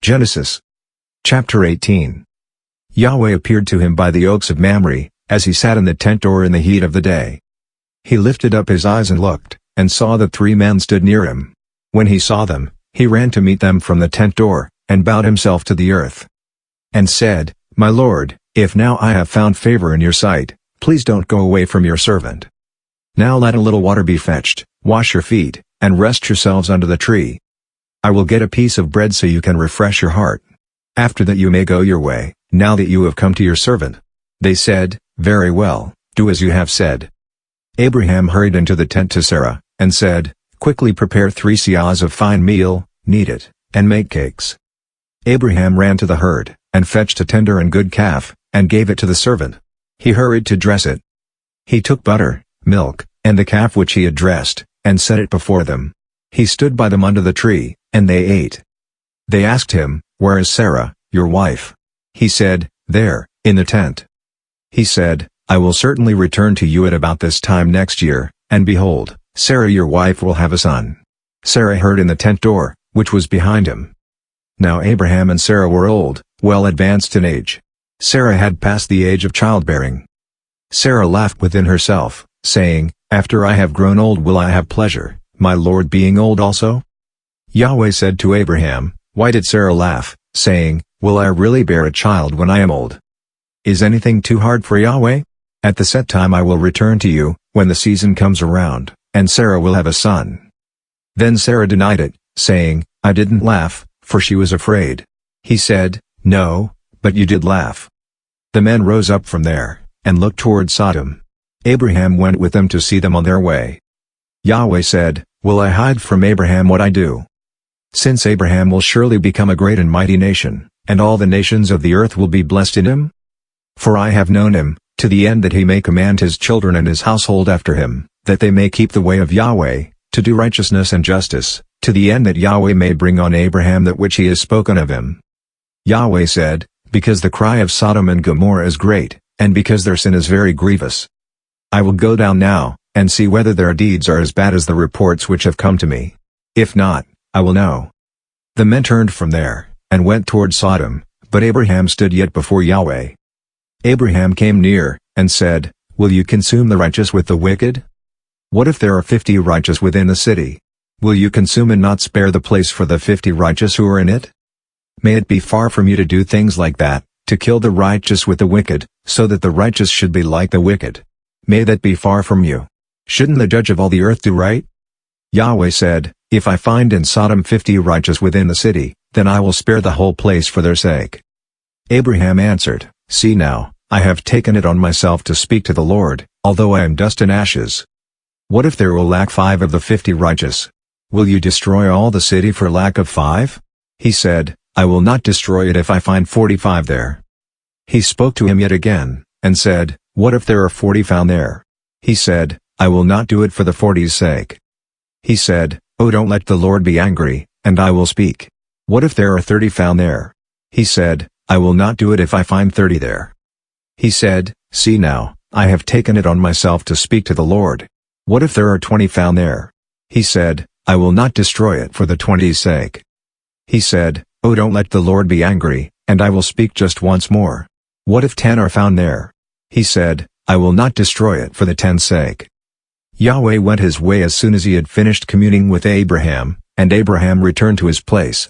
Genesis chapter 18. Yahweh appeared to him by the oaks of Mamre, as he sat in the tent door in the heat of the day. He lifted up his eyes and looked, and saw that 3 men stood near him. When he saw them, he ran to meet them from the tent door, and bowed himself to the earth. And said, My Lord, if now I have found favor in your sight, please don't go away from your servant. Now let a little water be fetched, wash your feet, and rest yourselves under the tree. I will get a piece of bread so you can refresh your heart. After that you may go your way, now that you have come to your servant. They said, Very well, do as you have said. Abraham hurried into the tent to Sarah, and said, Quickly prepare 3 seahs of fine meal, knead it, and make cakes. Abraham ran to the herd, and fetched a tender and good calf, and gave it to the servant. He hurried to dress it. He took butter, milk, and the calf which he had dressed, and set it before them. He stood by them under the tree, and they ate. They asked him, Where is Sarah, your wife? He said, There, in the tent. He said, I will certainly return to you at about this time next year, and behold, Sarah your wife will have a son. Sarah heard in the tent door, which was behind him. Now Abraham and Sarah were old, well advanced in age. Sarah had passed the age of childbearing. Sarah laughed within herself, saying, After I have grown old will I have pleasure, my Lord being old also? Yahweh said to Abraham, Why did Sarah laugh, saying, Will I really bear a child when I am old? Is anything too hard for Yahweh? At the set time I will return to you, when the season comes around, and Sarah will have a son. Then Sarah denied it, saying, I didn't laugh, for she was afraid. He said, No, but you did laugh. The men rose up from there, and looked toward Sodom. Abraham went with them to see them on their way. Yahweh said, Will I hide from Abraham what I do? Since Abraham will surely become a great and mighty nation, and all the nations of the earth will be blessed in him? For I have known him, to the end that he may command his children and his household after him, that they may keep the way of Yahweh, to do righteousness and justice, to the end that Yahweh may bring on Abraham that which he has spoken of him. Yahweh said, Because the cry of Sodom and Gomorrah is great, and because their sin is very grievous. I will go down now, and see whether their deeds are as bad as the reports which have come to me. If not, I will know. The men turned from there, and went toward Sodom, but Abraham stood yet before Yahweh. Abraham came near, and said, Will you consume the righteous with the wicked? What if there are 50 righteous within the city? Will you consume and not spare the place for the 50 righteous who are in it? May it be far from you to do things like that, to kill the righteous with the wicked, so that the righteous should be like the wicked. May that be far from you. Shouldn't the judge of all the earth do right? Yahweh said, If I find in Sodom 50 righteous within the city, then I will spare the whole place for their sake. Abraham answered, See now, I have taken it on myself to speak to the Lord, although I am dust and ashes. What if there will lack 5 of the 50 righteous? Will you destroy all the city for lack of 5? He said, I will not destroy it if I find 45 there. He spoke to him yet again, and said, What if there are 40 found there? He said, I will not do it for the 40's sake. He said, Oh, don't let the Lord be angry, and I will speak. What if there are 30 found there? He said, I will not do it if I find 30 there. He said, See now, I have taken it on myself to speak to the Lord. What if there are 20 found there? He said, I will not destroy it for the 20's sake. He said, Oh, don't let the Lord be angry, and I will speak just once more. What if 10 are found there? He said, I will not destroy it for the 10's sake. Yahweh went his way as soon as he had finished communing with Abraham, and Abraham returned to his place.